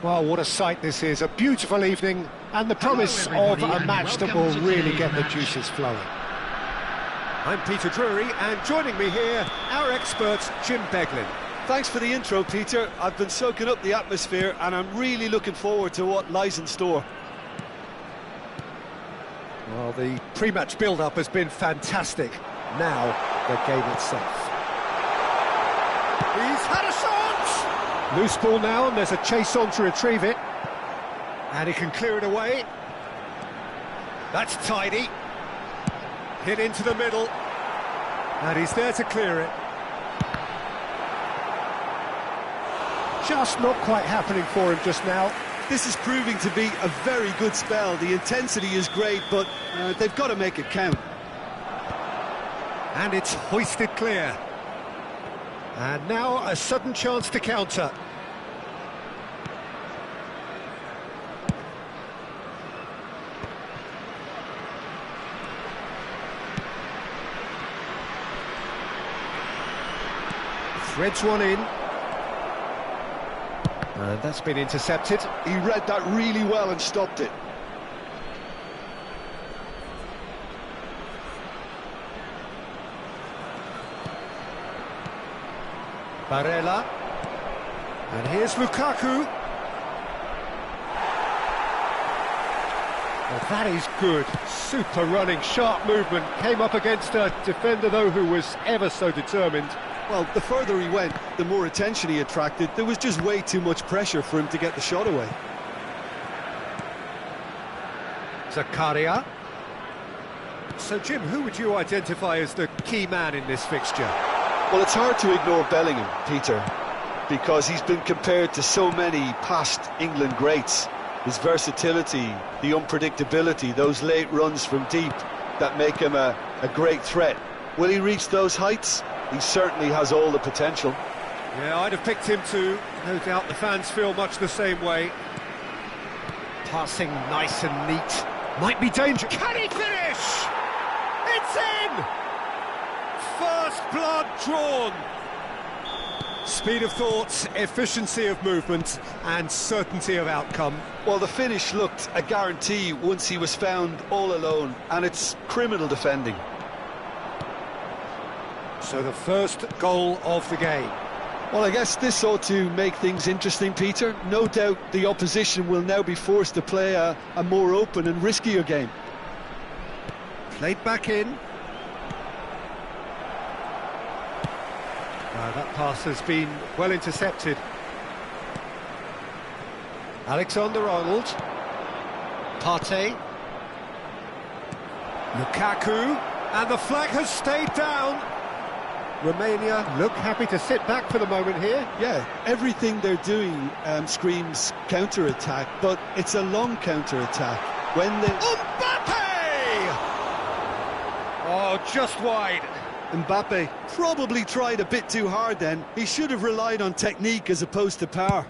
Well, what a sight this is. A beautiful evening and the promise of a match that will really get the juices flowing. I'm Peter Drury, and joining me here, our expert, Jim Beglin. Thanks for the intro, Peter. I've been soaking up the atmosphere and I'm really looking forward to what lies in store. Well, the pre-match build-up has been fantastic. Now, the game itself. He's had a shot! Loose ball now, and there's a chase on to retrieve it. And he can clear it away. That's tidy. Hit into the middle. And he's there to clear it. Just not quite happening for him just now. This is proving to be a very good spell. The intensity is great, but they've got to make it count. And it's hoisted clear. And now a sudden chance to counter. Threads one in. And that's been intercepted. He read that really well and stopped it. Barella. And here's Lukaku. Well, that is good. Super running, sharp movement. Came up against a defender, though, who was ever so determined. Well, the further he went, the more attention he attracted. There was just way too much pressure for him to get the shot away. Zakaria. So, Jim, who would you identify as the key man in this fixture? Well, it's hard to ignore Bellingham, Peter, because he's been compared to so many past England greats. His versatility, the unpredictability, those late runs from deep that make him a great threat. Will he reach those heights? He certainly has all the potential. Yeah, I'd have picked him too. No doubt the fans feel much the same way. Passing nice and neat. Might be dangerous. Can he finish? It's in! First blood drawn. Speed of thought, efficiency of movement, and certainty of outcome. Well, the finish looked a guarantee once he was found all alone, and it's criminal defending. So the first goal of the game. Well, I guess this ought to make things interesting, Peter. No doubt the opposition will now be forced to play a more open and riskier game. Played back in. That pass has been well intercepted. Alexander-Arnold. Partey. Lukaku. And the flag has stayed down. Romania look happy to sit back for the moment here. Yeah, everything they're doing screams counter-attack, but it's a long counter-attack. When they... Mbappe! Oh, just wide. Mbappe probably tried a bit too hard then. He should have relied on technique as opposed to power.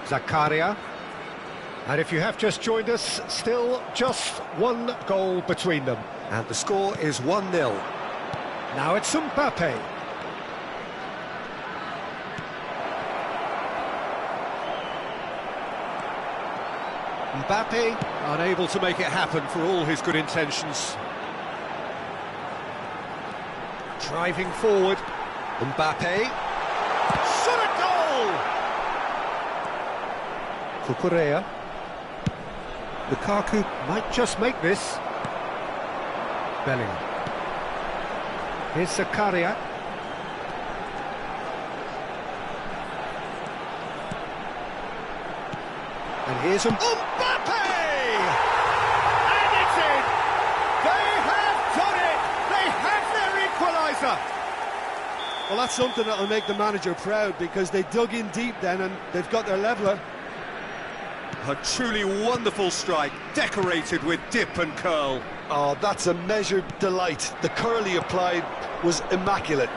Zakaria. And if you have just joined us, still just one goal between them. And the score is 1-0. Now it's Mbappe. Mbappe unable to make it happen for all his good intentions. Driving forward. Mbappe. Shot a goal! Cucurella. Lukaku might just make this. Bellingham. Here's Zakaria. And here's Mbappe! And it's in! They have done it! They have their equaliser! Well, that's something that'll make the manager proud, because they dug in deep then and they've got their leveller. A truly wonderful strike, decorated with dip and curl. Oh, that's a measured delight. The curl he applied was immaculate.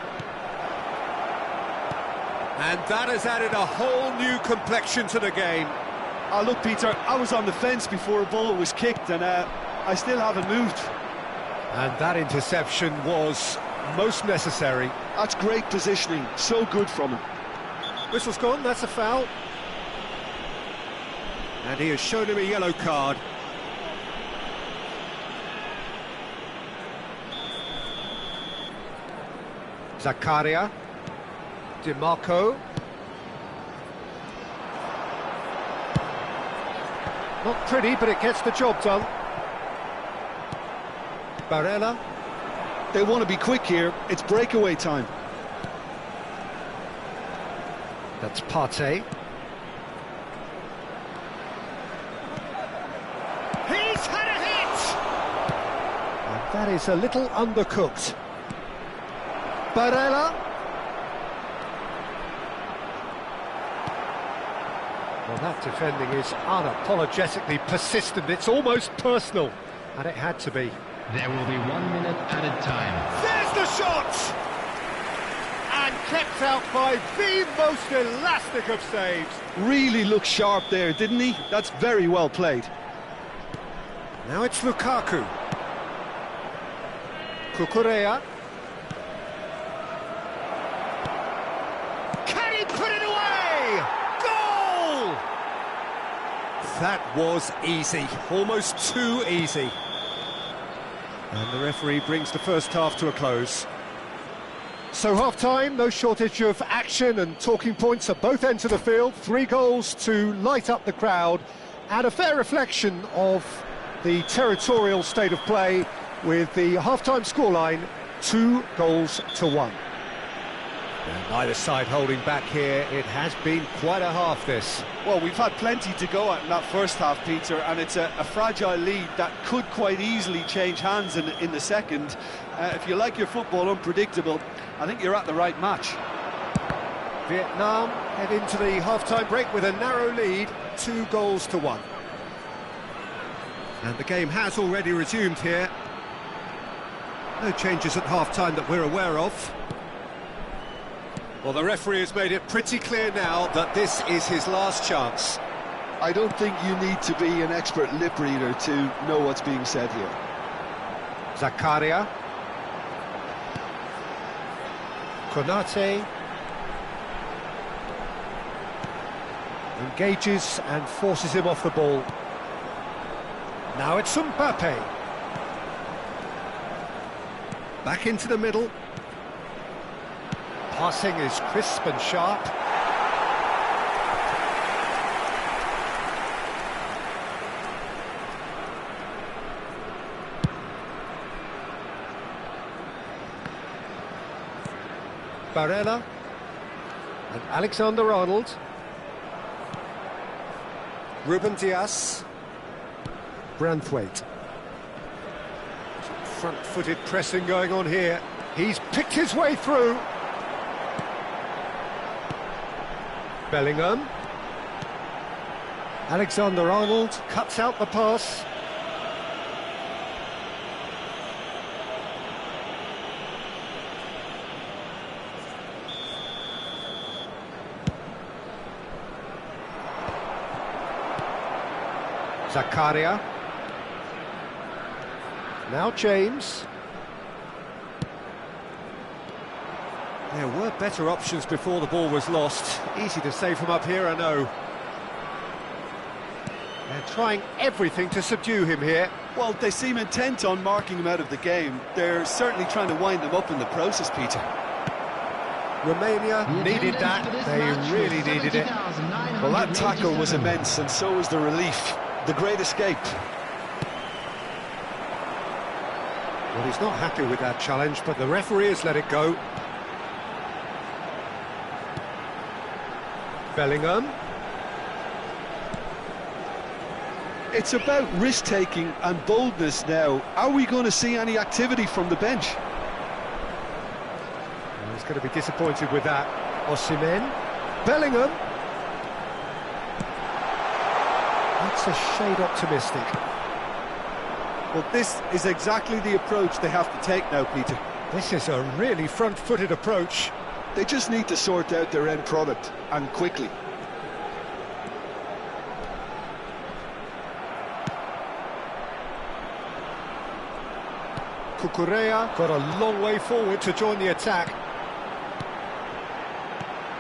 And that has added a whole new complexion to the game. Oh, look, Peter, I was on the fence before a ball was kicked and I still haven't moved. And that interception was most necessary. That's great positioning, so good from him. Whistle's gone, that's a foul. And he has shown him a yellow card. Zakaria. DiMarco. Not pretty, but it gets the job done. Barella. They want to be quick here, it's breakaway time. That's Partey. He's had a hit! And that is a little undercooked. Barella. Well, that defending is unapologetically persistent. It's almost personal, and it had to be. There will be 1 minute added time. There's the shot! And kept out by the most elastic of saves. Really looked sharp there, didn't he? That's very well played. Now it's Lukaku. Cucurella. Can he put it away? Goal! That was easy, almost too easy. And the referee brings the first half to a close. So half-time, no shortage of action and talking points at both ends of the field. 3 goals to light up the crowd, and a fair reflection of the territorial state of play, with the half-time scoreline 2-1. And neither side holding back here. It has been quite a half, this. Well, we've had plenty to go at in that first half, Peter, and it's a fragile lead that could quite easily change hands in the second. If you like your football unpredictable, I think you're at the right match. Vietnam head into the half-time break with a narrow lead, 2-1. And the game has already resumed here. No changes at half-time that we're aware of. Well, the referee has made it pretty clear now that this is his last chance. I don't think you need to be an expert lip reader to know what's being said here. Zakaria. Konate. Engages and forces him off the ball. Now it's Mbappe. Back into the middle. Passing is crisp and sharp. Barella and Alexander-Arnold. Ruben Dias. Branthwaite. Front-footed pressing going on here. He's picked his way through. Bellingham. Alexander-Arnold cuts out the pass. Zakaria. Now James. There were better options before the ball was lost. Easy to say from up here, I know. They're trying everything to subdue him here. Well, they seem intent on marking him out of the game. They're certainly trying to wind him up in the process, Peter. Romania needed that. They really needed it. Well, that tackle was immense, and so was the relief. The great escape. Well, he's not happy with that challenge, but the referee has let it go. Bellingham. It's about risk-taking and boldness now. Are we going to see any activity from the bench? Well, he's going to be disappointed with that. Osimhen. Bellingham. That's a shade optimistic. Well, this is exactly the approach they have to take now, Peter. This is a really front-footed approach. They just need to sort out their end product, and quickly. Cucurella got a long way forward to join the attack.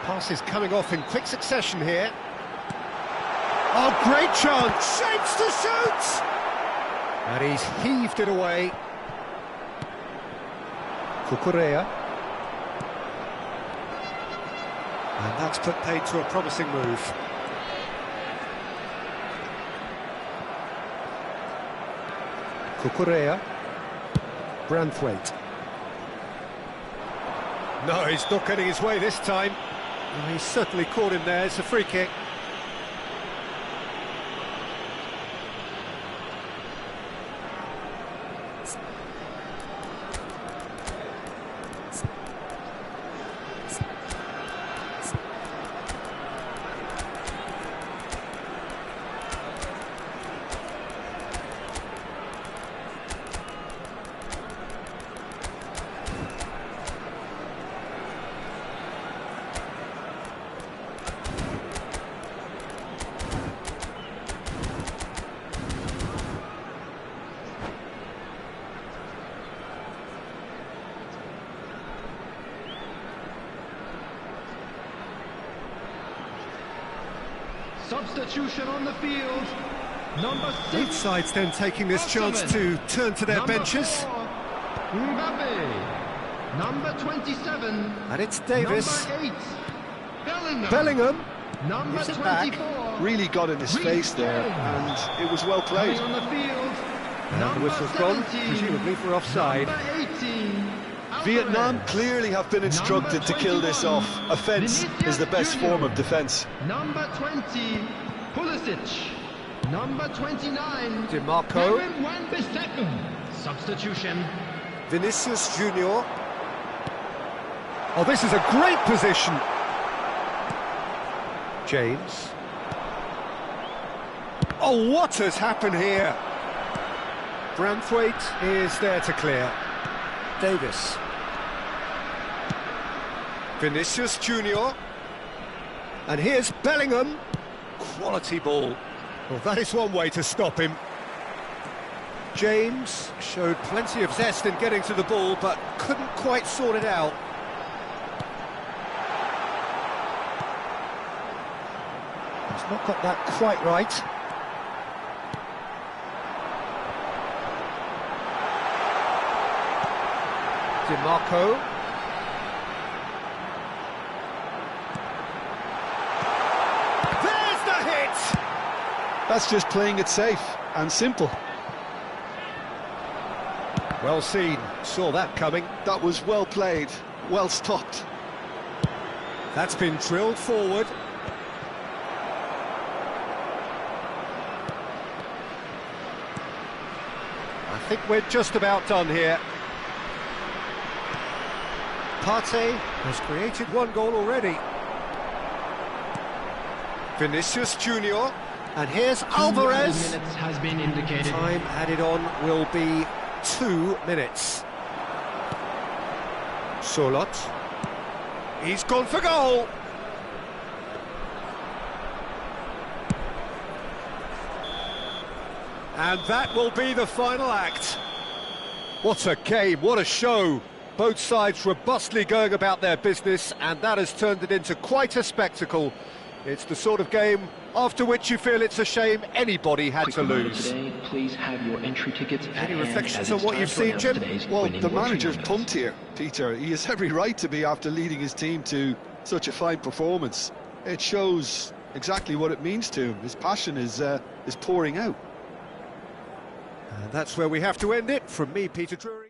Passes coming off in quick succession here. Oh, great chance! Shapes to shoot! And he's heaved it away. Cucurella. And that's put paid to a promising move. Cucurella. Branthwaite. No, he's not getting his way this time. Oh, he's certainly caught him there. It's a free kick. Substitution on the field. Number 6. Both sides then taking this chance to turn to their Number benches. 4, Mbappe. Number 27. And it's Davis. Number 8. Bellingham. Bellingham. Number Is it 24. back? Really got in his face there, and it was well played. Coming on the field. And the whistle's gone, presumably for offside. Number 18. Vietnam Alvarez. clearly have been instructed to kill this off. Offence is the best form of defence. Number 20, Pulisic. Number 29, DiMarco. Kevin Wan-Bissaka. Substitution. Vinicius Junior. Oh, this is a great position. James. Oh, what has happened here? Branthwaite is there to clear. Davis. Vinicius Junior. And here's Bellingham. Quality ball. Well, that is one way to stop him. James showed plenty of zest in getting to the ball, but couldn't quite sort it out. He's not got that quite right. DiMarco. There's the hit! That's just playing it safe and simple. Well seen, saw that coming. That was well played, well stopped. That's been drilled forward. I think we're just about done here. Partey has created one goal already. Vinicius Junior, and here's Alvarez. 2 minutes has been indicated. Time added on will be 2 minutes. Solot. He's gone for goal. And that will be the final act. What a game, what a show. Both sides robustly going about their business, and that has turned it into quite a spectacle. It's the sort of game after which you feel it's a shame anybody had to lose. Today, please have your entry tickets at Any hand, reflections as on it's what time you've to seen, announce Jim? today's Well, winning the watching manager's numbers. pumped here, Peter. He has every right to be after leading his team to such a fine performance. It shows exactly what it means to him. His passion is pouring out. And that's where we have to end it. From me, Peter Drury.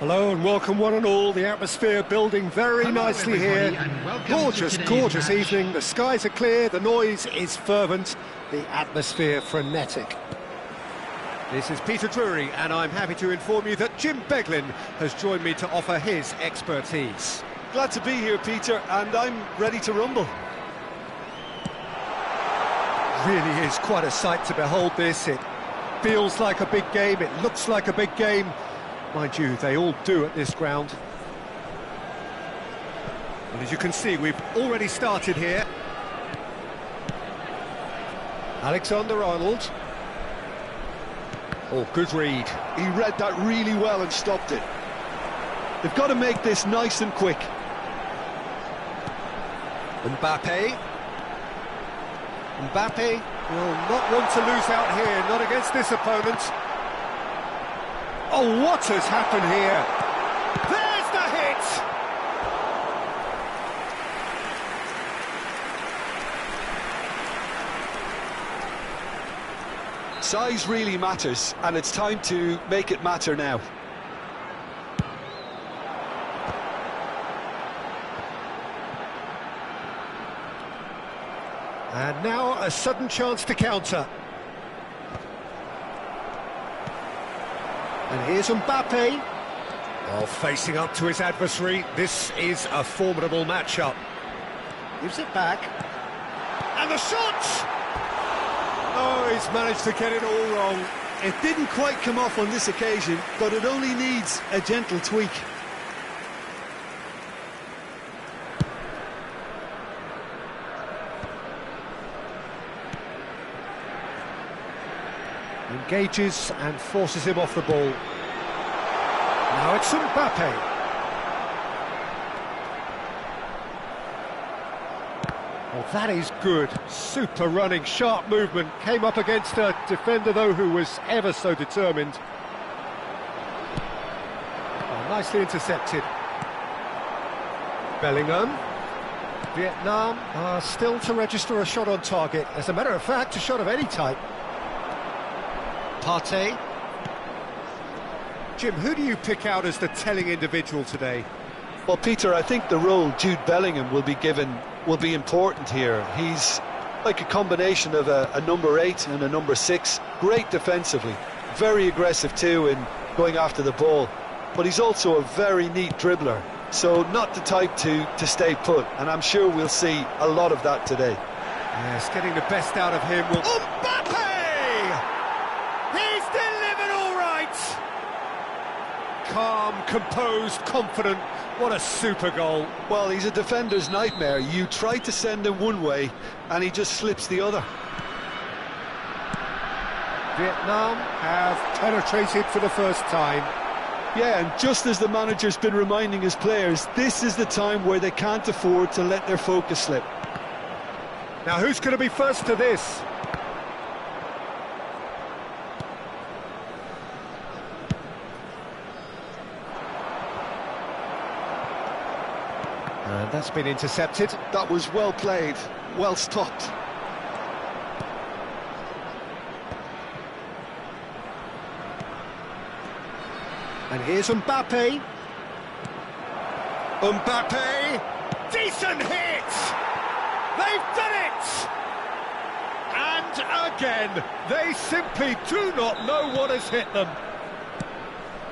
Hello and welcome one and all. The atmosphere building very Hello, nicely everybody, here. and welcome Gorgeous, to today's gorgeous match. evening. The skies are clear, the noise is fervent, the atmosphere frenetic. This is Peter Drury, and I'm happy to inform you that Jim Beglin has joined me to offer his expertise. Glad to be here, Peter, and I'm ready to rumble. Really is quite a sight to behold this. It feels like a big game, it looks like a big game. Mind you, they all do at this ground. And as you can see, we've already started here. Alexander-Arnold. Oh, good read. He read that really well and stopped it. They've got to make this nice and quick. Mbappe. Mbappe will not want to lose out here, not against this opponent. Oh, what has happened here? There's the hit! Size really matters, and it's time to make it matter now. And now a sudden chance to counter. And here's Mbappe. Oh, facing up to his adversary. This is a formidable matchup. Gives it back. And the shot! Oh, he's managed to get it all wrong. It didn't quite come off on this occasion, but it only needs a gentle tweak. Engages and forces him off the ball. Now it's Mbappe. Well, that is good. Super running, sharp movement. Came up against a defender, though, who was ever so determined. Oh, nicely intercepted. Bellingham. Vietnam are still to register a shot on target. As a matter of fact, a shot of any type. Partey. Jim, who do you pick out as the telling individual today? Well, Peter, I think the role Jude Bellingham will be given will be important here. He's like a combination of a number 8 and a number 6. Great defensively, very aggressive too in going after the ball. But he's also a very neat dribbler, so not the type to stay put. And I'm sure we'll see a lot of that today. Yes, getting the best out of him will... Mbappe! He's delivered all right! Calm, composed, confident. What a super goal. Well, he's a defender's nightmare. You try to send him one way, and he just slips the other. Vietnam have penetrated for the first time. Yeah, and just as the manager's been reminding his players, this is the time where they can't afford to let their focus slip. Now, who's going to be first to this? And that's been intercepted. That was well played, well stopped. And here's Mbappe. Mbappe! Decent hit! They've done it! And again, they simply do not know what has hit them.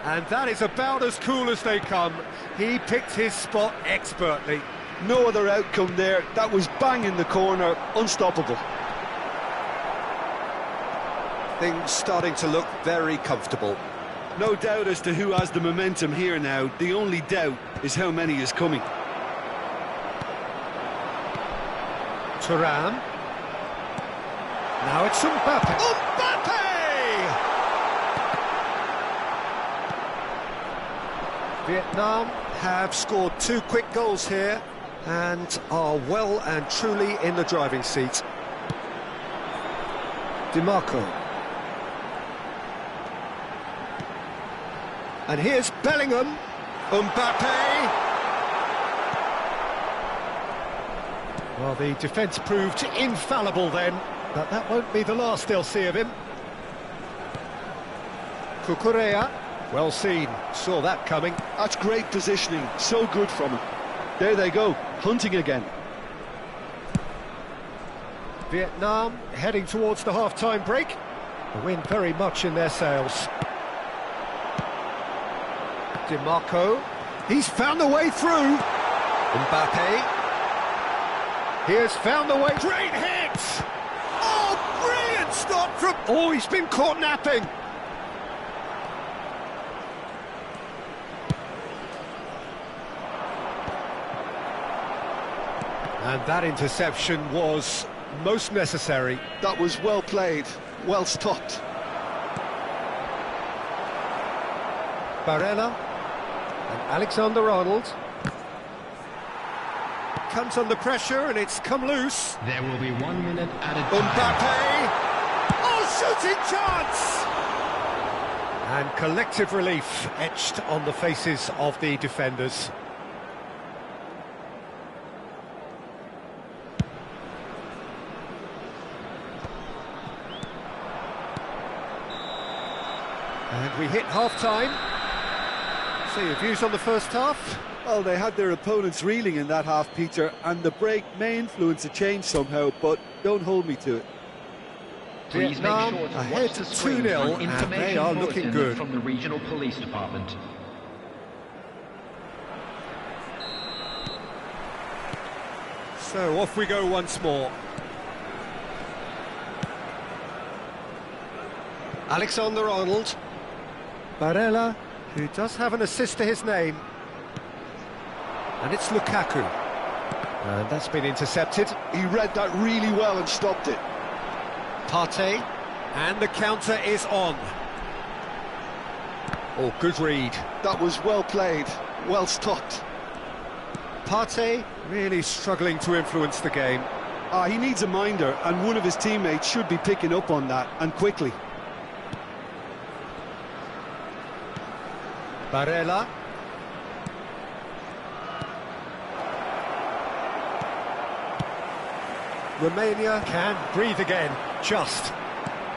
And that is about as cool as they come. He picked his spot expertly. No other outcome there. That was bang in the corner, unstoppable. Things starting to look very comfortable. No doubt as to who has the momentum here now. The only doubt is how many is coming. Thuram. Now it's Mbappe. Mbappe! Vietnam have scored 2 quick goals here and are well and truly in the driving seat. DiMarco. And here's Bellingham. Mbappe. Well, the defence proved infallible then, but that won't be the last they'll see of him. Cucurella. Well seen, saw that coming. That's great positioning, so good from him. There they go, hunting again. Vietnam heading towards the half-time break. The wind very much in their sails. DiMarco, he's found the way through. Mbappe, he has found the way. Great hit! Oh, brilliant stop from... Oh, he's been caught napping. And that interception was most necessary. That was well played, well stopped. Barella and Alexander-Arnold. Comes under pressure and it's come loose. There will be 1 minute added time. Mbappe! Oh, shooting chance! And collective relief etched on the faces of the defenders. And we hit half-time. So your views on the first half? Well, they had their opponents reeling in that half, Peter, and the break may influence a change somehow, but don't hold me to it. Please make Vietnam sure to ahead watch the screen 2-0, for an and information they are looking bulletin good. from the regional police department. So off we go once more. Alexander-Arnold. Barella, who does have an assist to his name. And it's Lukaku. And that's been intercepted. He read that really well and stopped it. Partey. And the counter is on. Oh, good read. That was well played, well stopped. Partey really struggling to influence the game. He needs a minder, and one of his teammates should be picking up on that, and quickly. Barella. Romania can breathe again, just.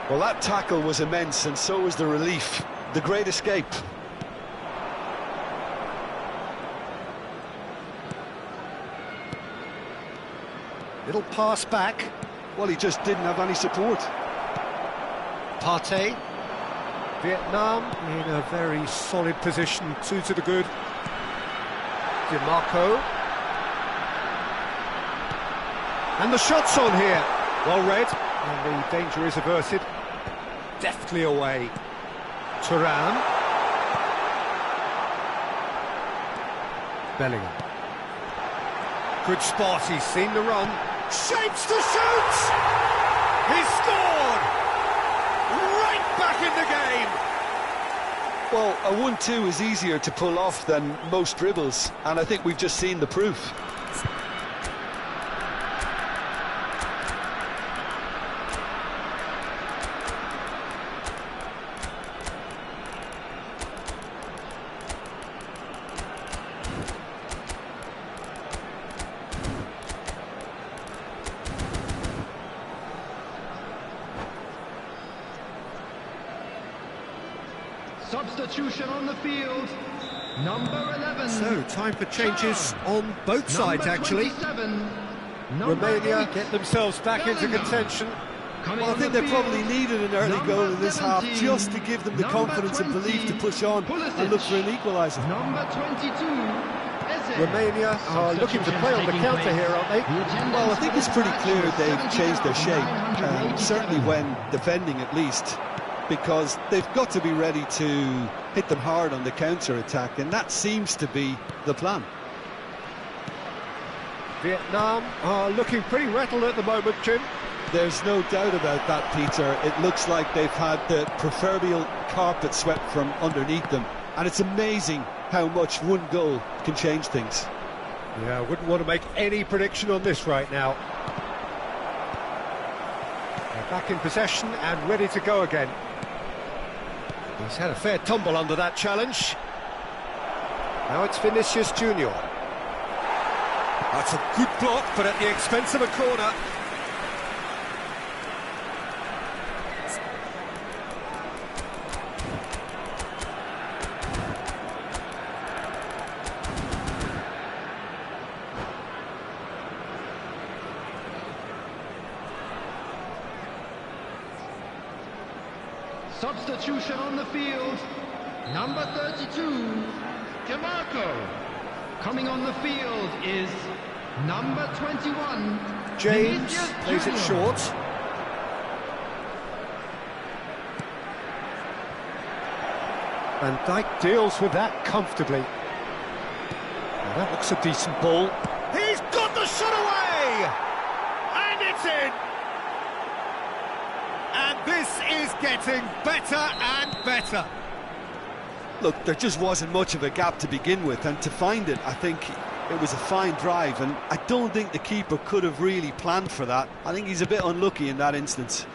Well, that tackle was immense, and so was the relief. The great escape. Little pass back. Well, he just didn't have any support. Partey. Vietnam in a very solid position, 2 to the good. DiMarco. And the shot's on here. Well read. And the danger is averted. Deftly away. Thuram. Bellingham. Good spot, he's seen the run. Shapes to shoot! He scored! Right back in the game! Well, a 1-2 is easier to pull off than most dribbles, and I think we've just seen the proof. Substitution on the field. Number 11. So, time for changes on both sides, actually. Number Romania 8. get themselves back into Bellingham. contention. Coming Well, I on think the they field. probably needed an early Number goal in this half 17. just to give them the Number confidence and belief to 20. push on and look for an equaliser. Number 22. Eze. Romania are looking to play on the counter here, aren't they? Well, I think it's pretty clear they've changed their shape, certainly when defending at least, because they've got to be ready to hit them hard on the counter-attack, and that seems to be the plan. Vietnam are looking pretty rattled at the moment, Jim. There's no doubt about that, Peter. It looks like they've had the proverbial carpet swept from underneath them, and it's amazing how much one goal can change things. Yeah, I wouldn't want to make any prediction on this right now. They're back in possession and ready to go again. He's had a fair tumble under that challenge. Now it's Vinicius Junior. That's a good block, but at the expense of a corner. Substitution on the field. Number 32, DeMarco. Coming on the field is number 21, James Vinicius plays it Junior. short. Van Dijk deals with that comfortably. Now that looks a decent ball. He's got the shot away! And it's in! And this is getting better and better. Look, there just wasn't much of a gap to begin with, and to find it, I think it was a fine drive, and I don't think the keeper could have really planned for that. I think he's a bit unlucky in that instance.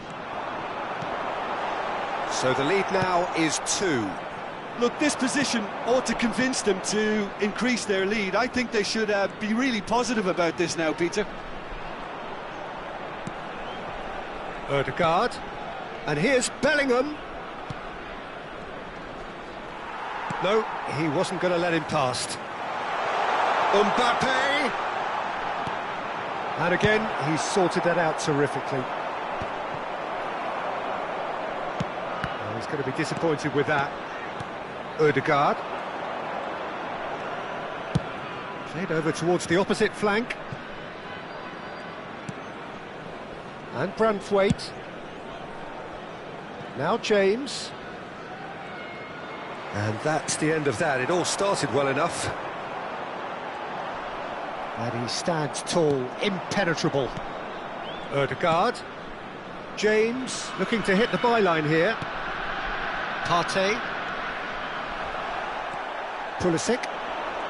So the lead now is 2. Look, this position ought to convince them to increase their lead. I think they should be really positive about this now, Peter. Ødegaard. And here's Bellingham. No, he wasn't going to let him past. Mbappe! And again, he's sorted that out terrifically. Oh, he's going to be disappointed with that. Ødegaard. Played over towards the opposite flank. And Brandthwaite. Now James. And that's the end of that. It all started well enough. And he stands tall, impenetrable. Ødegaard. James looking to hit the byline here. Partey. Pulisic.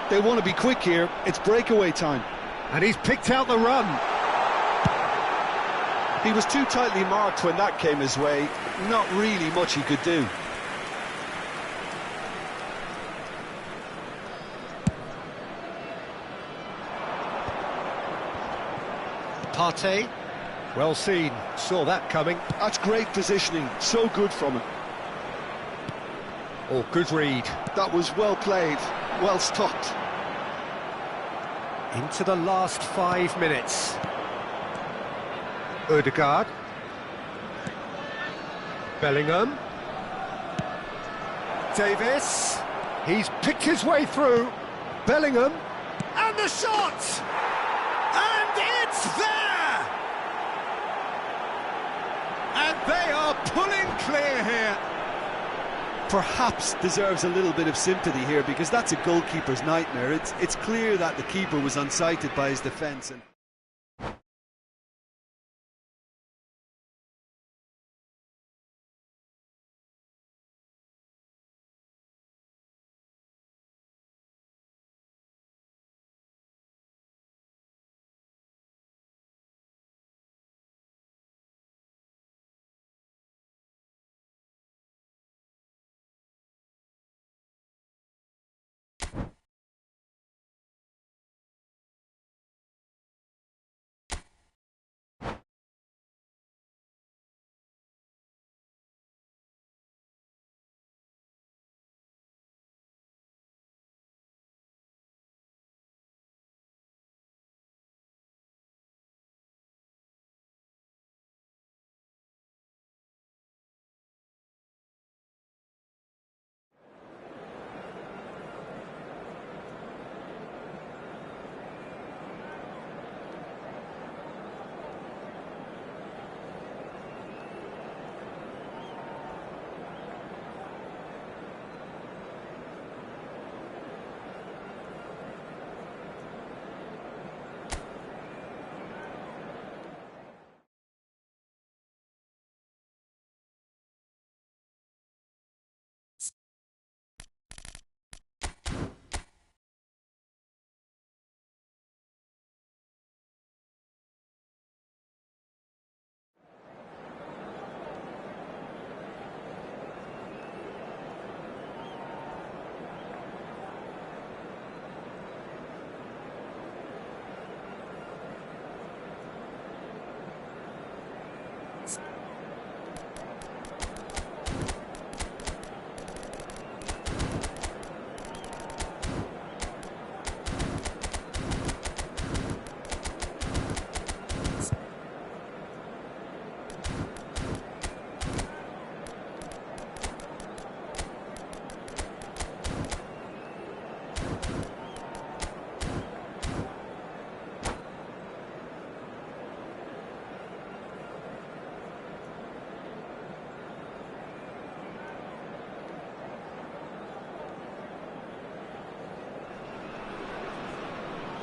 They want to be quick here. It's breakaway time. And he's picked out the run. He was too tightly marked when that came his way. Not really much he could do. Partey. Well seen. Saw that coming. That's great positioning. So good from him. Oh, good read. That was well played. Well stopped. Into the last 5 minutes. Ødegaard. Bellingham. Davis. He's picked his way through. Bellingham. And the shot! And it's there! And they are pulling clear here. Perhaps deserves a little bit of sympathy here, because that's a goalkeeper's nightmare. It's clear that the keeper was unsighted by his defence.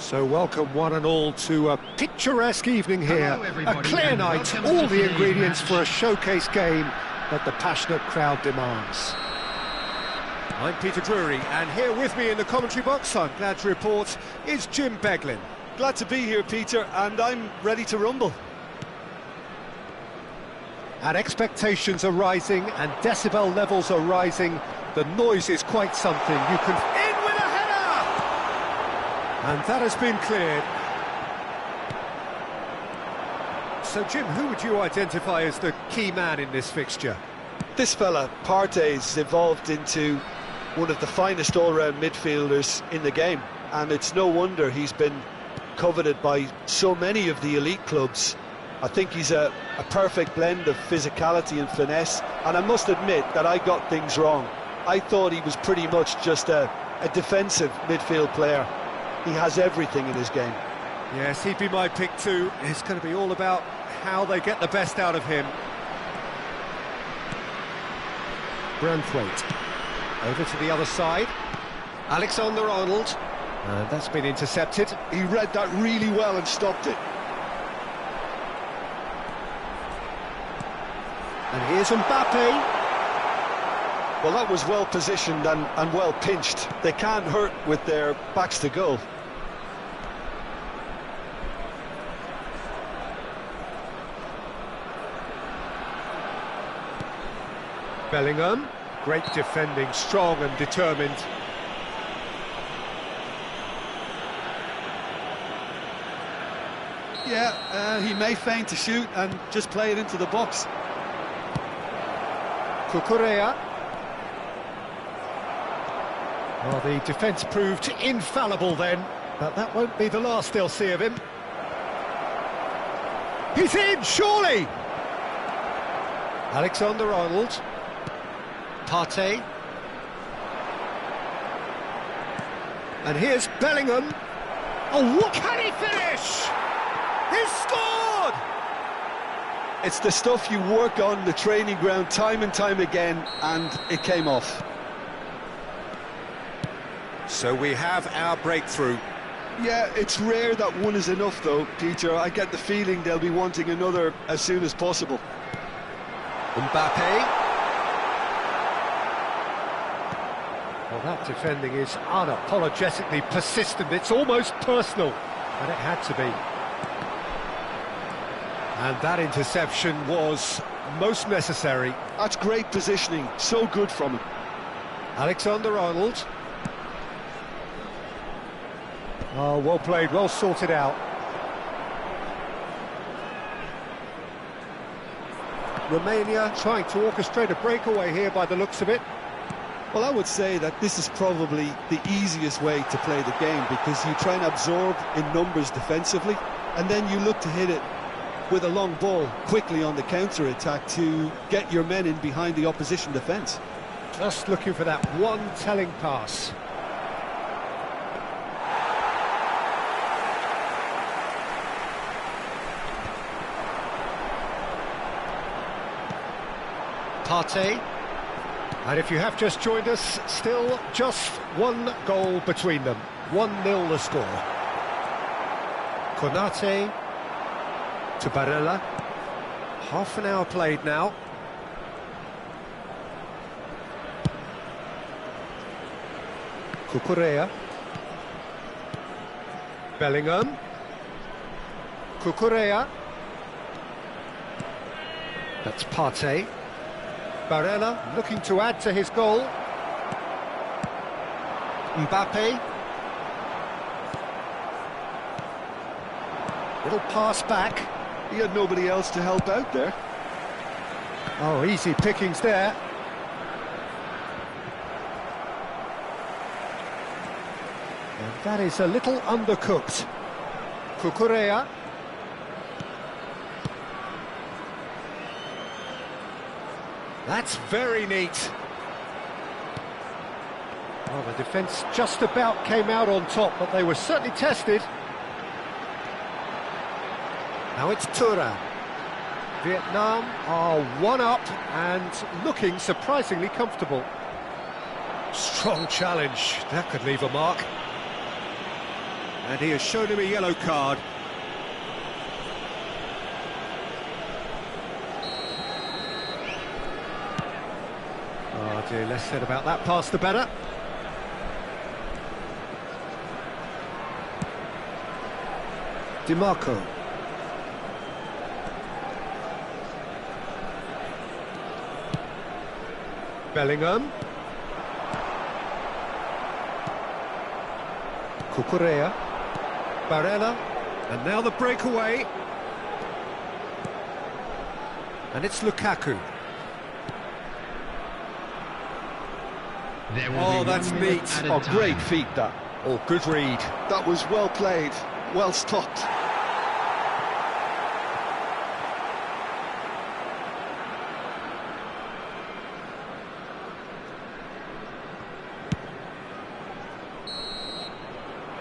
So welcome one and all to a picturesque evening here. Hello, everybody, A clear and night, welcome all to the today's ingredients match. for a showcase game that the passionate crowd demands. I'm Peter Drury, and here with me in the commentary box, I'm glad to report, is Jim Beglin. Glad to be here, Peter, and I'm ready to rumble. And expectations are rising, and decibel levels are rising. The noise is quite something. You can... In with a header! And that has been cleared. So, Jim, who would you identify as the key man in this fixture? This fella, Partey's evolved into one of the finest all-round midfielders in the game, and it's no wonder he's been coveted by so many of the elite clubs. I think he's a perfect blend of physicality and finesse, and I must admit that I got things wrong. I thought he was pretty much just a defensive midfield player. He has everything in his game. Yes, he'd be my pick too. It's going to be all about how they get the best out of him. Branthwaite. Over to the other side. Alexander-Arnold. And that's been intercepted. He read that really well and stopped it. And here's Mbappe. Well, that was well positioned and well pinched. They can't hurt with their backs to goal. Bellingham. Great defending, strong and determined. Yeah, he may feign to shoot and just play it into the box. Cucurella. Well, the defence proved infallible then, but that won't be the last they'll see of him. He's in, surely! Alexander-Arnold. Partey. And here's Bellingham. Oh, what can he finish? He's scored! It's the stuff you work on the training ground time and time again, and it came off. So we have our breakthrough. Yeah, it's rare that one is enough though, Peter. I get the feeling they'll be wanting another as soon as possible. Mbappe. Well, that defending is unapologetically persistent. It's almost personal, and it had to be. And that interception was most necessary. That's great positioning, so good from him. Alexander-Arnold. Oh, well played, well sorted out. Romania trying to orchestrate a breakaway here by the looks of it. Well, I would say that this is probably the easiest way to play the game, because you try and absorb in numbers defensively, and then you look to hit it with a long ball quickly on the counter-attack to get your men in behind the opposition defence. Just looking for that one telling pass. Partey. And if you have just joined us, still just one goal between them. 1-0 the score. Konate to Barella. Half an hour played now. Cucurella. Bellingham. Cucurella. That's Partey. Barella looking to add to his goal. Mbappe. Little pass back. He had nobody else to help out there. Oh, easy pickings there. And that is a little undercooked. Cucurella. That's very neat. Well, the defence just about came out on top, but they were certainly tested. Now it's Thuram. Vietnam are one up and looking surprisingly comfortable. Strong challenge, that could leave a mark. And he has shown him a yellow card. Oh dear, less said about that pass the better. DiMarco. Bellingham. Cucurella. Barella. And now the breakaway. And it's Lukaku. Oh, that's neat. Oh, great feat, that. Oh, good read. That was well played, well stopped.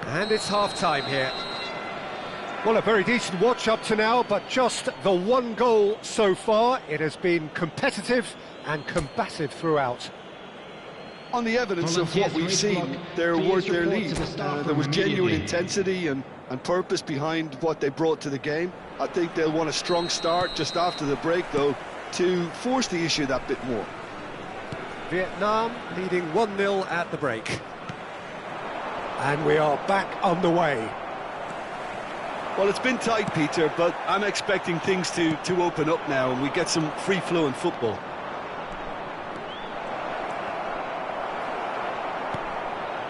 And it's half-time here. Well, a very decent watch up to now, but just the one goal so far. It has been competitive and combative throughout. On the evidence of what we've seen, they're worth their lead. There was genuine intensity and purpose behind what they brought to the game. I think they'll want a strong start just after the break, though, to force the issue that bit more. Vietnam leading 1-0 at the break. And we are back on the way. Well, it's been tight, Peter, but I'm expecting things to open up now and we get some free-flowing football.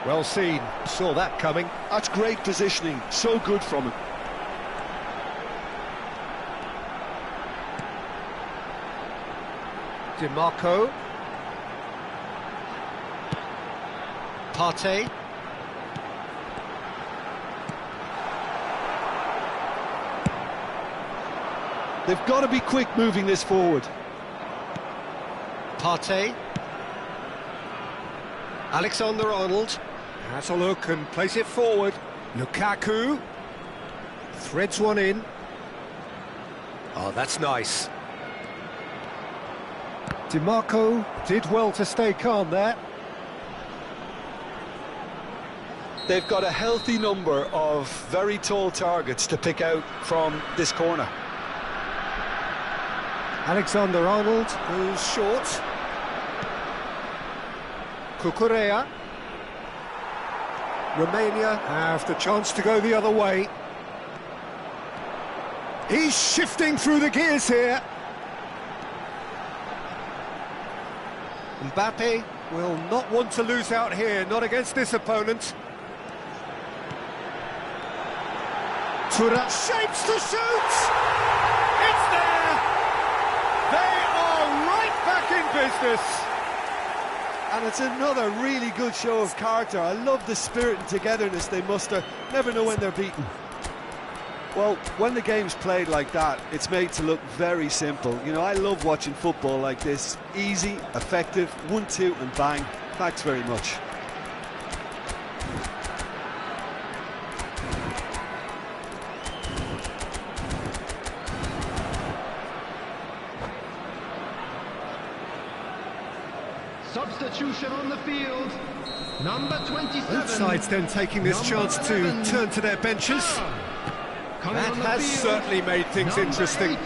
Well seen, saw that coming. That's great positioning, so good from him. DiMarco. Partey. They've got to be quick moving this forward. Partey. Alexander-Arnold has a look and plays it forward. Lukaku threads one in. Oh, that's nice. DiMarco did well to stay calm there. They've got a healthy number of very tall targets to pick out from this corner. Alexander-Arnold goes short. Cucurella. Romania have the chance to go the other way. He's shifting through the gears here. Mbappe will not want to lose out here, not against this opponent. Tura shapes to shoot! It's there! They are right back in business! And it's another really good show of character. I love the spirit and togetherness they muster. Never know when they're beaten. Well, when the game's played like that, it's made to look very simple. You know, I love watching football like this. Easy, effective, 1-2 and bang. Thanks very much. Substitution on the field. Number 27. Both sides then taking this chance to turn to their benches. That has certainly made things interesting.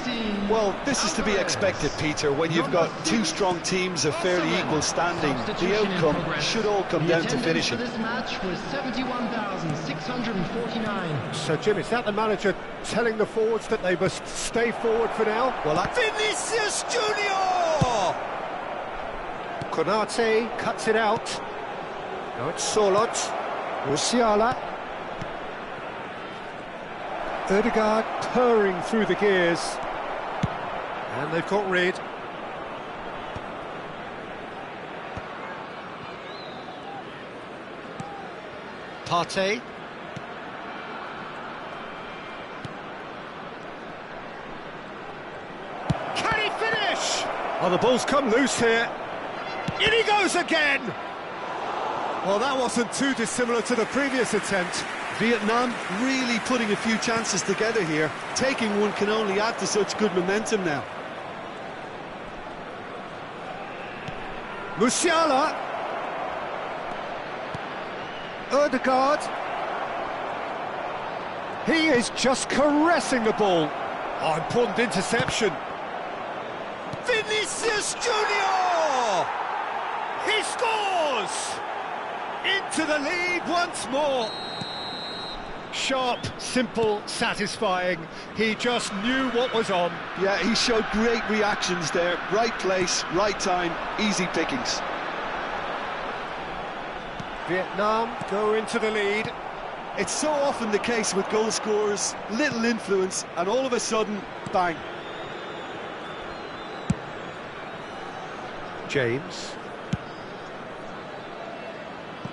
Well, this is to be expected, Peter, when you've got two strong teams of fairly equal standing. The outcome should all come down to finishing. This match was 71,649. So, Jim, is that the manager telling the forwards that they must stay forward for now? Well, Vinicius Junior! Konate cuts it out. Now it's Solot. Musiala. Ødegaard purring through the gears. And they've got rid. Partey. Can he finish? Oh, the ball's come loose here. In he goes again! Well, that wasn't too dissimilar to the previous attempt. Vietnam really putting a few chances together here. Taking one can only add to such good momentum now. Musiala. Ødegaard. He is just caressing the ball. Oh, important interception. Vinicius Junior! He scores! Into the lead once more. Sharp, simple, satisfying. He just knew what was on. Yeah, he showed great reactions there. Right place, right time, easy pickings. Vietnam go into the lead. It's so often the case with goal scorers, little influence, and all of a sudden, bang. James.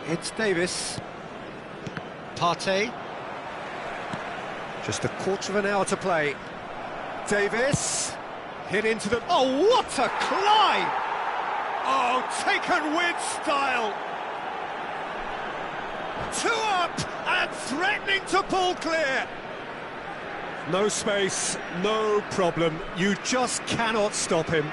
It's Davis. Partey. Just a quarter of an hour to play. Davis. Hit into the... Oh, what a climb! Oh, taken with style. 2 up and threatening to pull clear. No space, no problem. You just cannot stop him.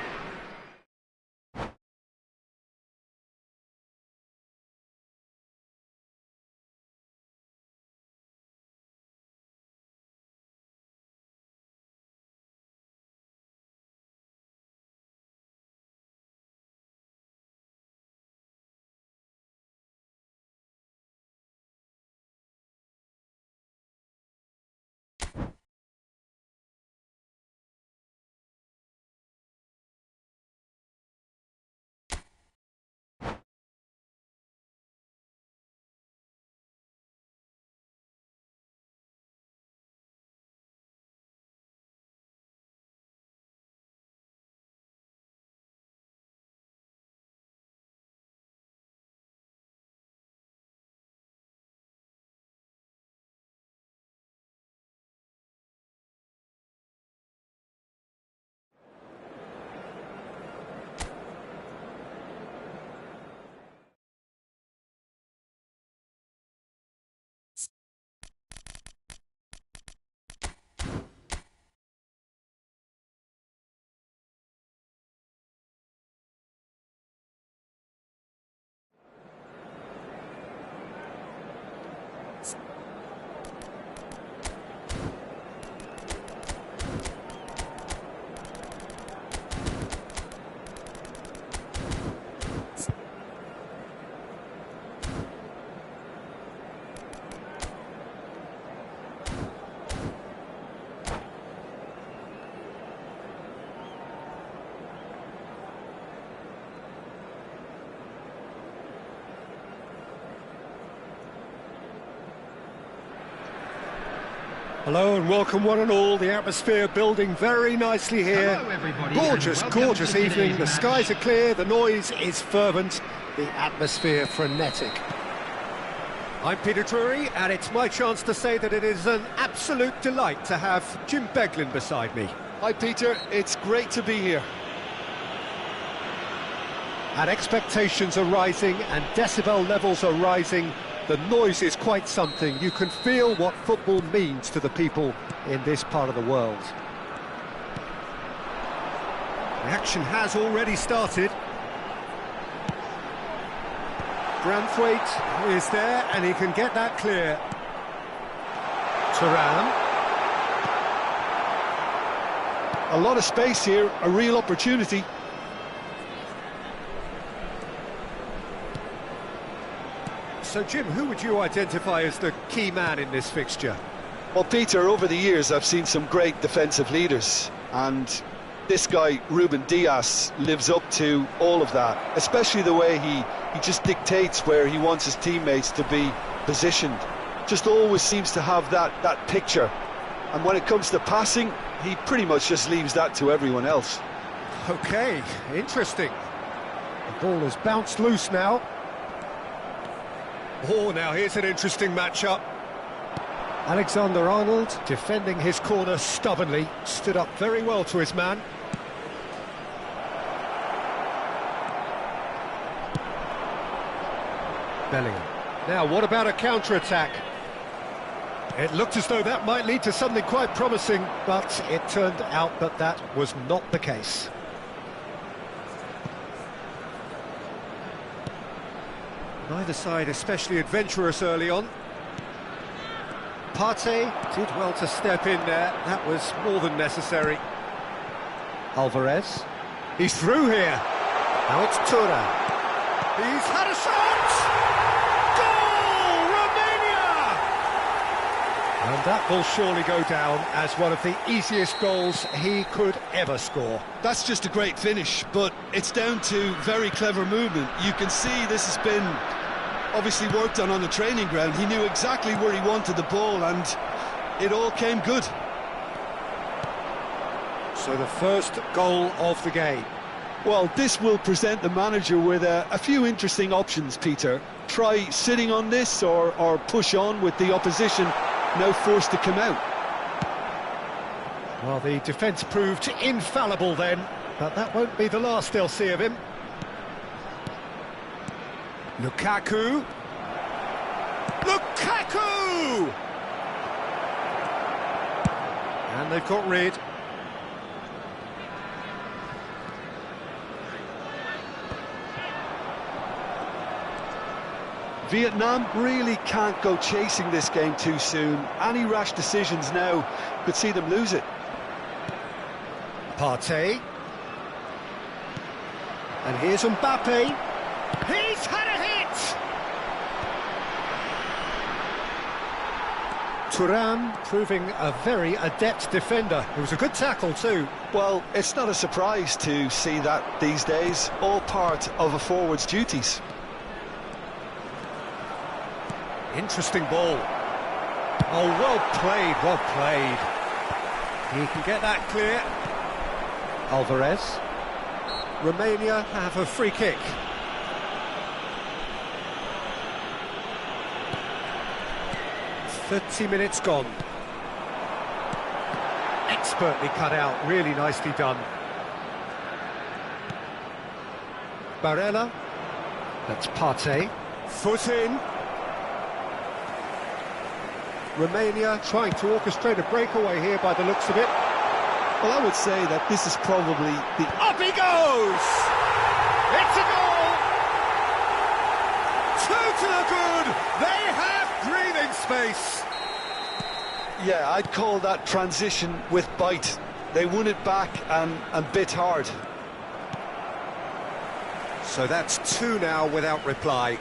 Hello and welcome one and all. The atmosphere building very nicely here. Hello, everybody, Gorgeous, and welcome gorgeous to today's evening. The match. skies are clear, the noise is fervent, the atmosphere frenetic. I'm Peter Drury, and it's my chance to say that it is an absolute delight to have Jim Beglin beside me. Hi Peter, it's great to be here. And expectations are rising and decibel levels are rising. The noise is quite something. You can feel what football means to the people in this part of the world. The action has already started. Branthwaite is there and he can get that clear. Thuram. A lot of space here, a real opportunity. So, Jim, who would you identify as the key man in this fixture? Well, Peter, over the years I've seen some great defensive leaders, and this guy, Ruben Dias, lives up to all of that, especially the way he just dictates where he wants his teammates to be positioned. Just always seems to have that picture. And when it comes to passing, he pretty much just leaves that to everyone else. OK, interesting. The ball has bounced loose now. Oh, now here's an interesting matchup. Alexander-Arnold defending his corner stubbornly, stood up very well to his man. Bellingham. Now, what about a counter-attack? It looked as though that might lead to something quite promising, but it turned out that that was not the case. Neither side especially adventurous early on. Partey did well to step in there. That was more than necessary. Alvarez. He's through here. Now it's Tura. He's had a shot! Goal! Romania! And that will surely go down as one of the easiest goals he could ever score. That's just a great finish, but it's down to very clever movement. You can see this has been obviously worked on the training ground. He knew exactly where he wanted the ball, and it all came good. So the first goal of the game. Well, this will present the manager with a few interesting options, Peter. Try sitting on this or push on with the opposition now forced to come out. Well, the defence proved infallible then, but that won't be the last they'll see of him. Lukaku! Lukaku! And they've got rid. Vietnam really can't go chasing this game too soon. Any rash decisions now could see them lose it. Partey. And here's Mbappe. He's had a hit! Thuram proving a very adept defender. It was a good tackle too. Well, it's not a surprise to see that these days. All part of a forward's duties. Interesting ball. Oh, well played, well played. He can get that clear. Alvarez. Romania have a free kick. "30 minutes gone." Expertly cut out, really nicely done. Barella. That's Partey. Foot in. Romania trying to orchestrate a breakaway here by the looks of it. Well, I would say that this is probably the... Up he goes! It's a goal! Two to the good! They have breathing space! Yeah, I'd call that transition with bite. They won it back and bit hard. So that's two now without reply.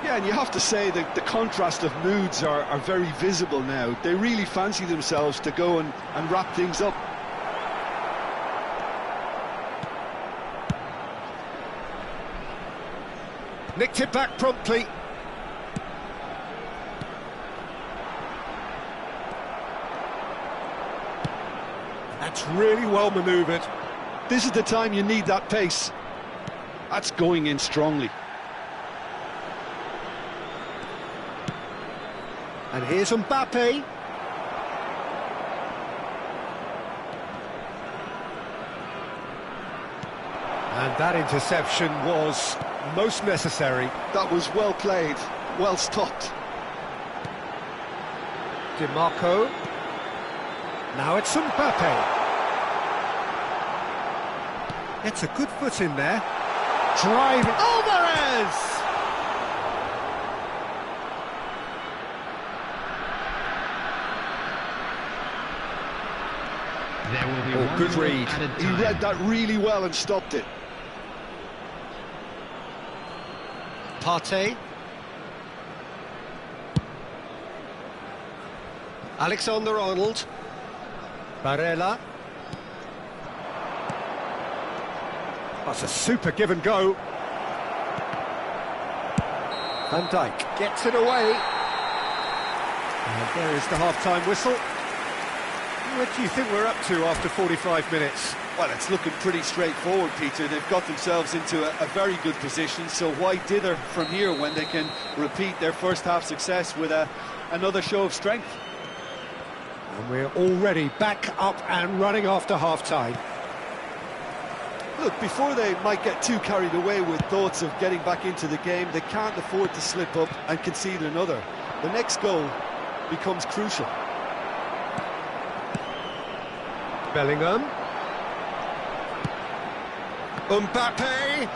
Yeah, and you have to say that the contrast of moods are very visible now. They really fancy themselves to go and wrap things up. Nicked it back promptly. That's really well manoeuvred. This is the time you need that pace. That's going in strongly. And here's Mbappe. And that interception was most necessary. That was well played, well stopped. DiMarco. Now it's Mbappe. It's a good foot in there. Driving. Alvarez! There will be one good more read. added He time. read that really well and stopped it. Partey. Alexander-Arnold. Barella. That's a super give and go. Van Dijk gets it away. And there is the half-time whistle. What do you think we're up to after 45 minutes? Well, it's looking pretty straightforward, Peter. They've got themselves into a very good position, so why dither from here when they can repeat their first half success with another show of strength? And we're already back up and running after half-time. Look, before they might get too carried away with thoughts of getting back into the game, they can't afford to slip up and concede another. The next goal becomes crucial. Bellingham. Mbappe.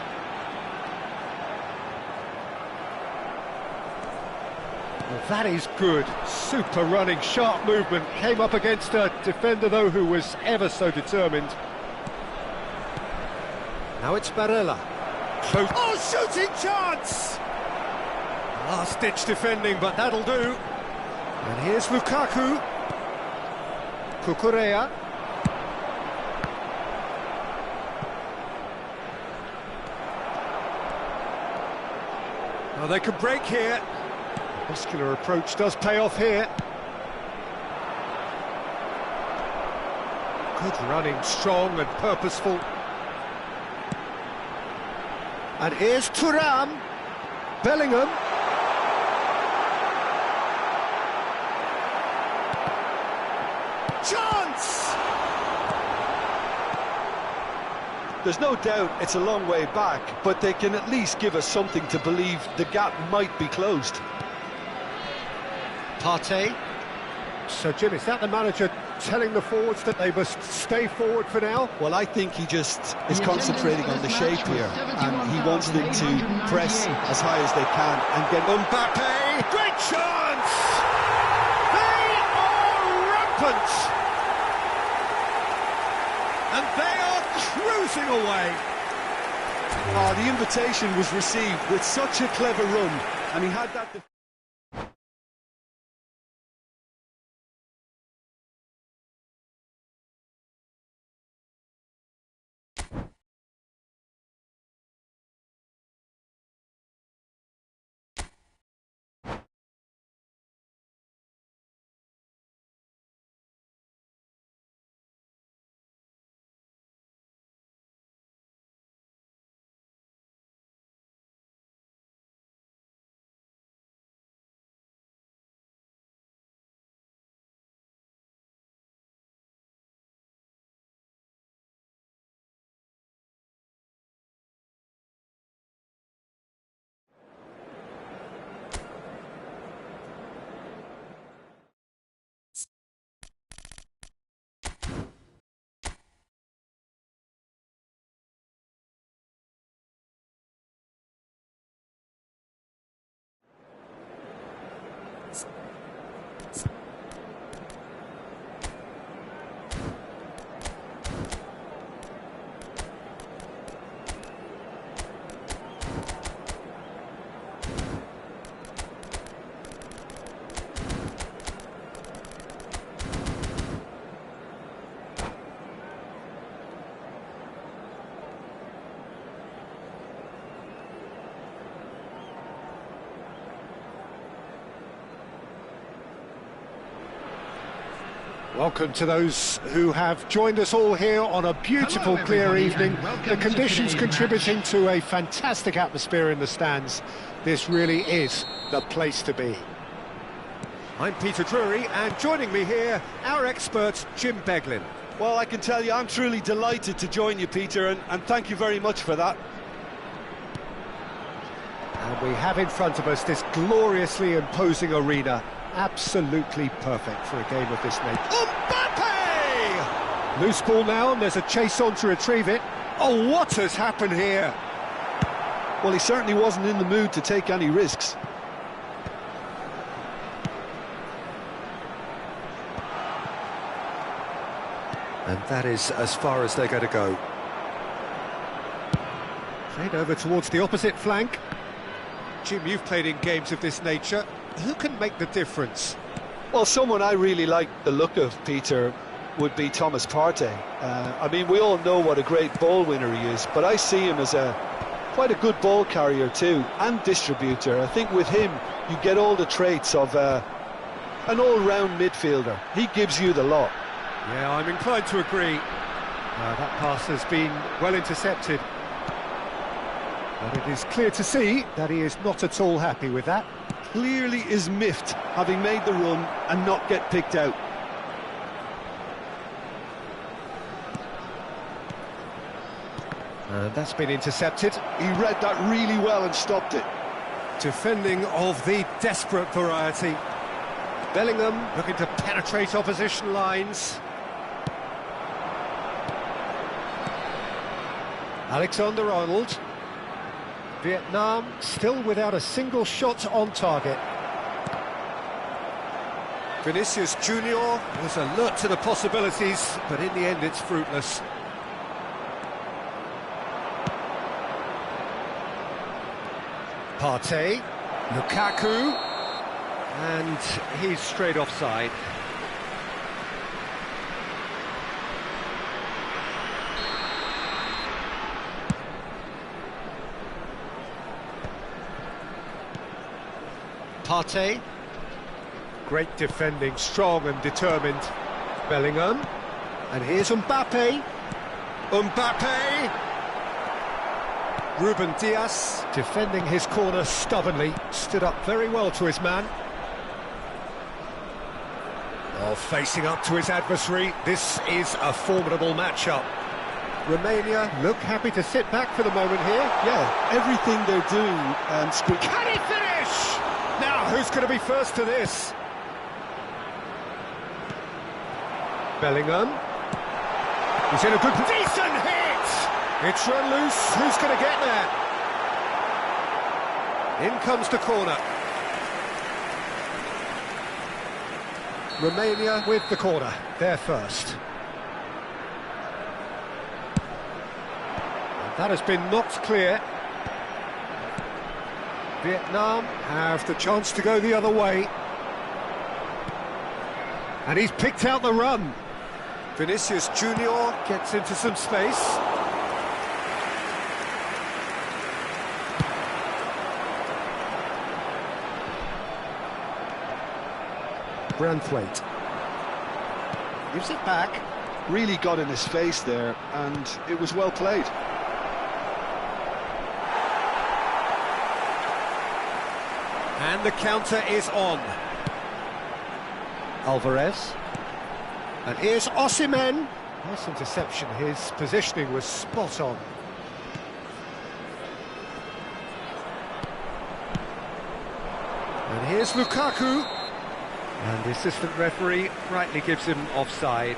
Well, That is good. Super running, sharp movement. Came up against a defender, though, who was ever so determined. Now it's Barella. Close. Oh, shooting chance! Last-ditch defending, but that'll do. And here's Lukaku. Cucurella. Now they can break here. The muscular approach does pay off here. Good running, strong and purposeful. And here's Thuram. Bellingham. Chance! There's no doubt it's a long way back, but they can at least give us something to believe the gap might be closed. Partey. So, Jim, is that the manager telling the forwards that they must stay forward for now? Well, I think he just is concentrating on the shape here, and he wants them to press as high as they can and get... Mbappe! Great chance! They are rampant! And they are cruising away! Oh, the invitation was received with such a clever run, and he had that... Welcome to those who have joined us all here on a beautiful, clear evening. The conditions contributing to a fantastic atmosphere in the stands. This really is the place to be. I'm Peter Drury, and joining me here, our expert, Jim Beglin. Well, I can tell you, I'm truly delighted to join you, Peter, and thank you very much for that. And we have in front of us this gloriously imposing arena. Absolutely perfect for a game of this nature. Mbappe! Loose ball now, and there's a chase on to retrieve it. Oh, what has happened here? Well, he certainly wasn't in the mood to take any risks. And that is as far as they're going to go. Played over towards the opposite flank. Jim, you've played in games of this nature. Who can make the difference? Well, someone I really like the look of, Peter, would be Thomas Partey. I mean, we all know what a great ball winner he is, but I see him as quite a good ball carrier too, and distributor. I think with him, you get all the traits of an all-round midfielder. He gives you the lot. Yeah, I'm inclined to agree. That pass has been well intercepted. But it is clear to see that he is not at all happy with that. Clearly is miffed, having made the run and not get picked out. And that's been intercepted. He read that really well and stopped it. Defending of the desperate variety. Bellingham looking to penetrate opposition lines. Alexander-Arnold. Vietnam still without a single shot on target. Vinicius Junior was alert to the possibilities, but in the end it's fruitless. Partey, Lukaku, and he's straight offside. Partey, great defending, strong and determined. Bellingham, and here's Mbappe. Mbappe! Ruben Dias, defending his corner stubbornly, stood up very well to his man. Oh, facing up to his adversary, this is a formidable matchup. Romania look happy to sit back for the moment here. Yeah, everything they're doing and Can he finish? Now, who's going to be first to this? Bellingham. He's in a good... Decent hit! It's run loose. Who's going to get there? In comes the corner. Romania with the corner. They're first. And that has been knocked clear. Vietnam have the chance to go the other way. And he's picked out the run. Vinicius Junior gets into some space. Branthwaite gives it back. really got in his face there, and it was well played. And the counter is on. Alvarez. And here's Osimhen. Nice interception. His positioning was spot on. And here's Lukaku. And the assistant referee rightly gives him offside.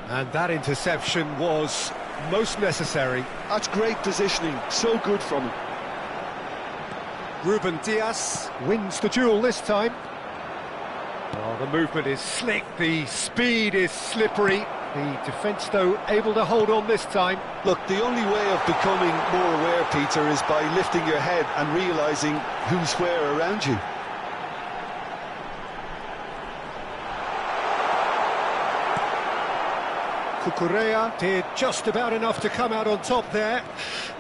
And that interception was most necessary. That's great positioning, so good from him. Ruben Dias wins the duel this time. Oh, the movement is slick, the speed is slippery. The defence, though, able to hold on this time. Look, the only way of becoming more aware, Peter, is by lifting your head and realising who's where around you. Cucurella did just about enough to come out on top there.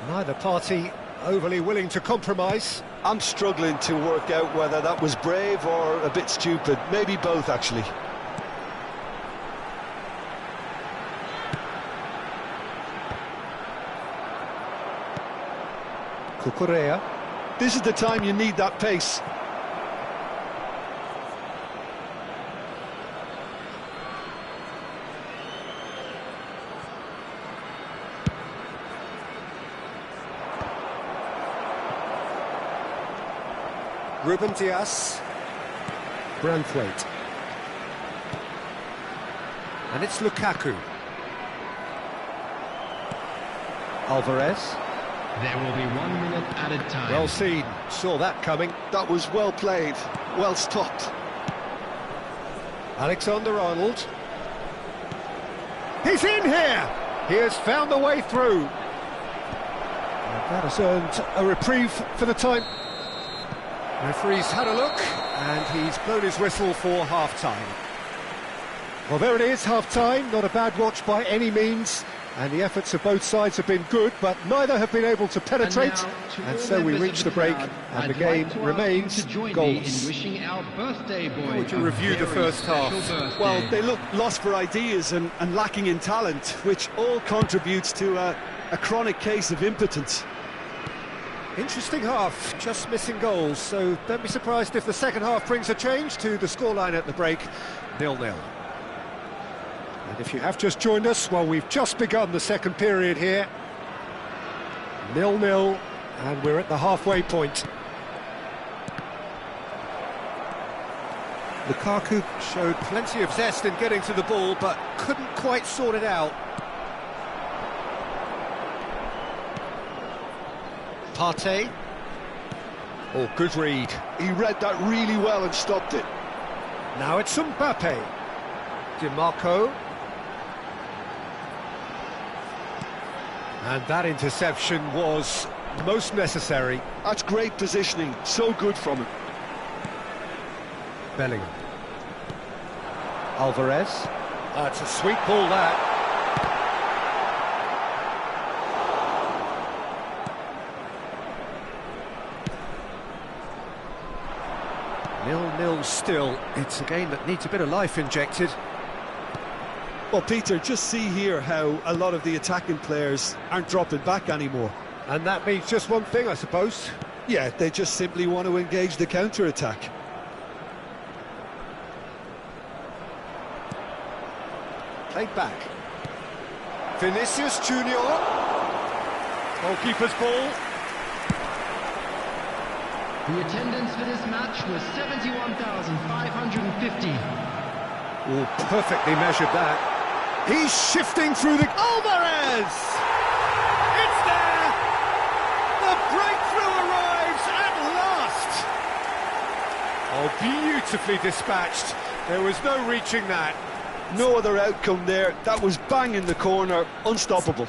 Neither party overly willing to compromise. I'm struggling to work out whether that was brave or a bit stupid. Maybe both, actually. Cucurella. This is the time you need that pace. Ruben Dias. Branthwaite. And it's Lukaku. Alvarez. There will be 1 minute added time. Well seen, saw that coming. That was well played, well stopped. Alexander-Arnold. He's in here! He has found the way through. And that has earned a reprieve for the time. Referee's had a look, and he's blown his whistle for half-time. Well, there it is, half-time. Not a bad watch by any means. And the efforts of both sides have been good, but neither have been able to penetrate. And so we reach the break, and the game remains goalless. How would you review the first half? Well, they look lost for ideas and lacking in talent, which all contributes to a chronic case of impotence. Interesting half, just missing goals, so don't be surprised if the second half brings a change to the scoreline at the break, 0-0. And if you have just joined us, well, we've just begun the second period here. 0-0, and we're at the halfway point. Lukaku showed plenty of zest in getting to the ball, but couldn't quite sort it out. Partey. Oh, good read. He read that really well and stopped it. Now it's Mbappe. DiMarco. And that interception was most necessary. That's great positioning, so good from him. Bellingham. Alvarez. That's a sweet ball, that. Nil-nil still. It's a game that needs a bit of life injected. Well, Peter, just see here how a lot of the attacking players aren't dropping back anymore. And that means just one thing, I suppose. Yeah, they just simply want to engage the counter-attack. Played back. Vinicius Junior. Goalkeeper's ball. The attendance for this match was 71,550. Oh, perfectly measured that. He's shifting through the... Alvarez! It's there! The breakthrough arrives at last! Oh, beautifully dispatched. There was no reaching that. No other outcome there. That was bang in the corner, unstoppable.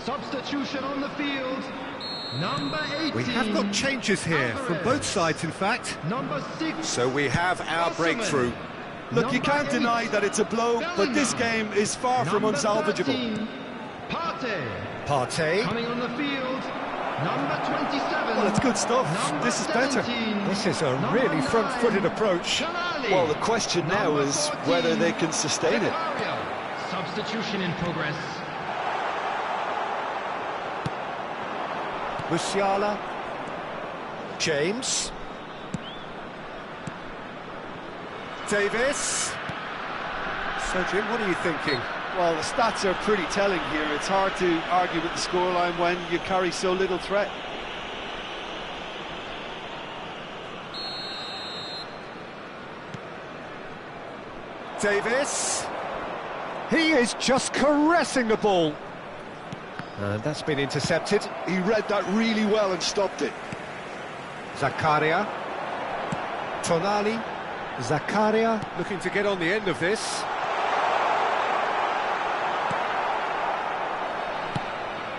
Substitution on the field. Number 18. We have got changes here from both sides, in fact. Number 6. So we have our breakthrough. Look, you can't deny that it's a blow, but this game is far from unsalvageable. Partey. Coming on the field. Number 27. Well, it's good stuff. This is better. This is a really front-footed approach. Well, the question now is whether they can sustain it. Substitution in progress. Musiala. James. Davis. So, Jim, what are you thinking? Well, the stats are pretty telling here. It's hard to argue with the scoreline when you carry so little threat. Davis. He is just caressing the ball. And that's been intercepted. He read that really well and stopped it. Zakaria. Tonali. Zakaria looking to get on the end of this.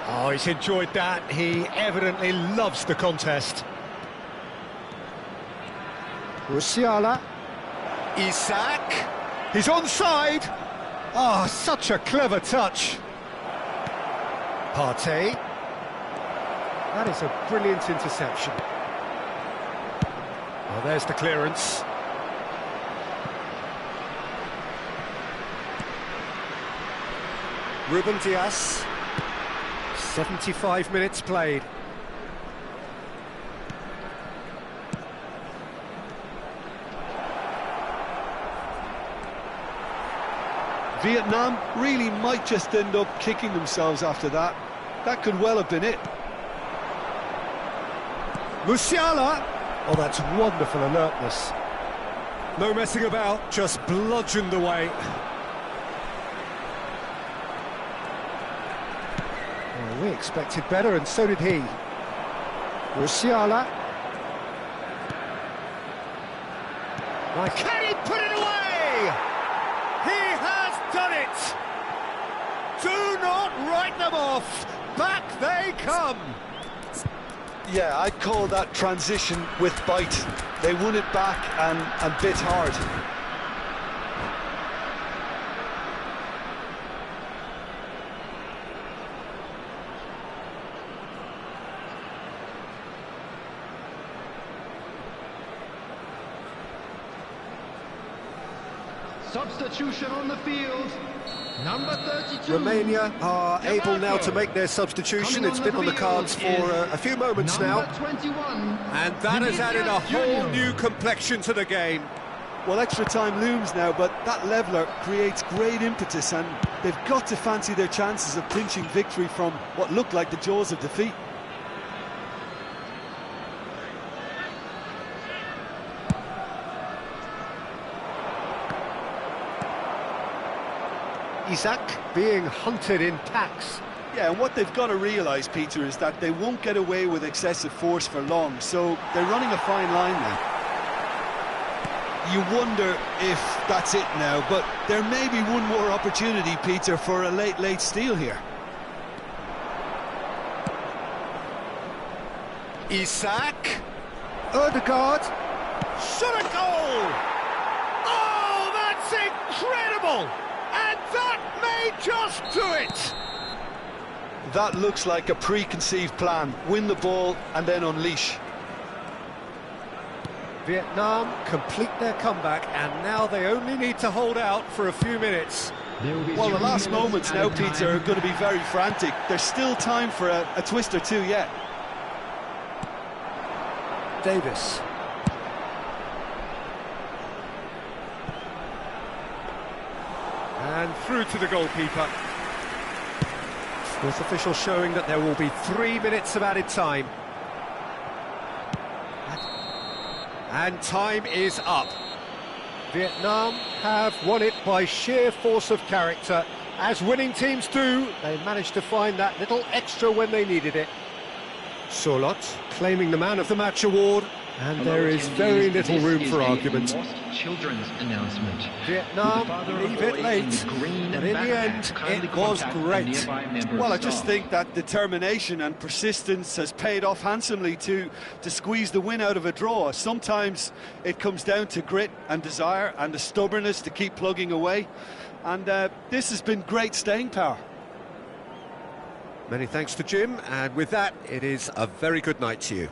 Oh, he's enjoyed that. He evidently loves the contest. Musiala. Isak. He's onside. Oh, such a clever touch. Partey. That is a brilliant interception. Oh, there's the clearance. Ruben Dias. 75 minutes played. Vietnam really might just end up kicking themselves after that. That could well have been it. Musiala! Oh, that's wonderful alertness. No messing about, just bludgeoned away. Oh, we expected better, and so did he. Musiala. Right. Can he put it away? He has done it! Do not write them off! Back they come! Yeah, I'd call that transition with bite. They won it back and bit hard. Substitution on the field. Number 32. Romania are able now to make their substitution. It's been on the cards for a few moments now. Number 21. And that has added a whole new complexion to the game. Well, extra time looms now, but that leveller creates great impetus, and they've got to fancy their chances of clinching victory from what looked like the jaws of defeat. Isaac being hunted in packs. Yeah, and what they've got to realise, Peter, is that they won't get away with excessive force for long, so they're running a fine line now. You wonder if that's it now, but there may be one more opportunity, Peter, for a late steal here. Isaac. Ødegaard. Shot a goal! Oh, that's incredible! And that may just do it! That looks like a preconceived plan. Win the ball and then unleash. Vietnam complete their comeback, and now they only need to hold out for a few minutes. Well, the last moments now, Peter, are going to be very frantic. There's still time for a twist or two yet. Davis. And through to the goalkeeper. Fourth official showing that there will be 3 minutes of added time. And time is up. Vietnam have won it by sheer force of character. As winning teams do, they managed to find that little extra when they needed it. Solot claiming the Man of the Match award, and there is very little room for argument. Children's announcement. Vietnam leave it late, but in the end, it was great. Well, I just think that determination and persistence has paid off handsomely to squeeze the win out of a draw. Sometimes it comes down to grit and desire and the stubbornness to keep plugging away. And this has been great staying power. Many thanks to Jim, and with that, it is a very good night to you.